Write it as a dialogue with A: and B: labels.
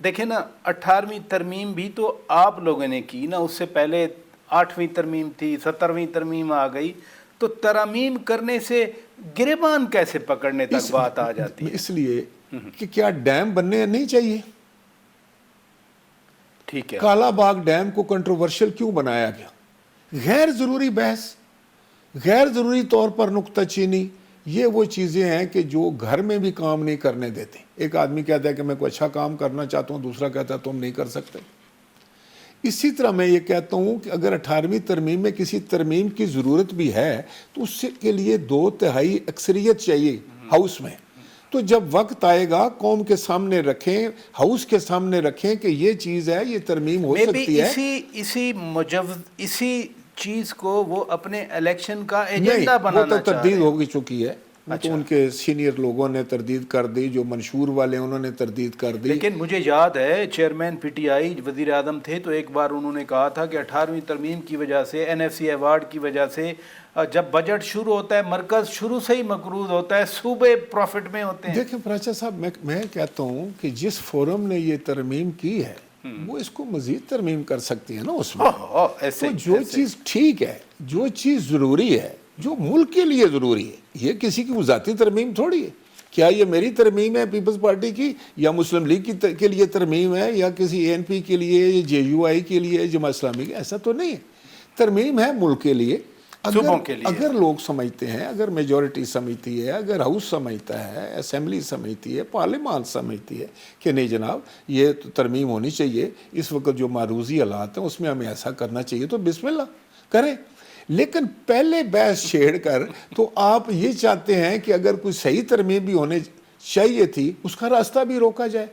A: دیکھیں نا 18ویں ترمیم بھی تو آپ لوگوں نے کی نا، اس سے پہلے 8ویں ترمیم تھی، 17ویں ترمیم آ گئی، تو ترامیم کرنے سے گریبان کیسے پکڑنے تک بات آ جاتی ہے؟
B: اس لیے کہ کیا ڈیم بننے نہیں چاہیے؟
A: ٹھیک ہے،
B: کالا باغ ڈیم کو کنٹروورشل کیوں بنایا گیا؟ غیر ضروری بحث، غیر ضروری طور پر نکتہ چینی، یہ وہ چیزیں ہیں کہ جو گھر میں بھی کام نہیں کرنے دیتے. ایک آدمی کہتا ہے کہ میں کوئی اچھا کام کرنا چاہتا ہوں، دوسرا کہتا ہے تم نہیں کر سکتے. اسی طرح میں یہ کہتا ہوں کہ اگر 18ویں ترمیم میں کسی ترمیم کی ضرورت بھی ہے تو اس کے لیے 2/3 اکثریت چاہیے ہاؤس میں. تو جب وقت آئے گا قوم کے سامنے رکھیں، ہاؤس کے سامنے رکھیں کہ یہ چیز ہے، یہ ترمیم ہو سکتی ہے.
A: اسی چیز کو وہ اپنے الیکشن کا
B: نہیں،
A: ایجنڈا
B: وہ
A: بنانا
B: تو
A: چاہ رہے
B: تردید
A: ہیں.
B: ہو چکی ہے، وہ تو ان کے سینئر لوگوں نے تردید کر دی، جو منشور والے انہوں نے تردید کر دی.
A: لیکن مجھے یاد ہے چیئرمین پی ٹی آئی وزیر اعظم تھے تو ایک بار انہوں نے کہا تھا کہ 18ویں ترمیم کی وجہ سے، NFC ایوارڈ کی وجہ سے، جب بجٹ شروع ہوتا ہے مرکز شروع سے ہی مقروض ہوتا ہے، صوبے پروفٹ میں ہوتے ہیں.
B: دیکھیں پراچا صاحب، میں کہتا ہوں کہ جس فورم نے یہ ترمیم کی ہے وہ اس کو مزید ترمیم کر سکتی ہے نا اس میں. تو جو چیز ٹھیک ہے، جو چیز ضروری ہے، جو ملک کے لیے ضروری ہے، یہ کسی کی ذاتی ترمیم تھوڑی ہے. کیا یہ میری ترمیم ہے پیپلز پارٹی کی، یا مسلم لیگ کے لیے ترمیم ہے، یا کسی ANP کے لیے، یا JUI کے لیے، جماعت اسلامی کے؟ ایسا تو نہیں ہے. ترمیم ہے ملک کے لیے. اگر لوگ سمجھتے ہیں، اگر میجورٹی سمجھتی ہے، اگر ہاؤس سمجھتا ہے، اسمبلی سمجھتی ہے، پارلیمان سمجھتی ہے کہ نہیں جناب یہ ترمیم ہونی چاہیے، اس وقت جو معروضی حالات ہیں اس میں ہمیں ایسا کرنا چاہیے، تو بسم اللہ کریں. لیکن پہلے بحث چھیڑ کر تو آپ یہ چاہتے ہیں کہ اگر کوئی صحیح ترمیم بھی ہونے چاہیے تھی اس کا راستہ بھی روکا جائے.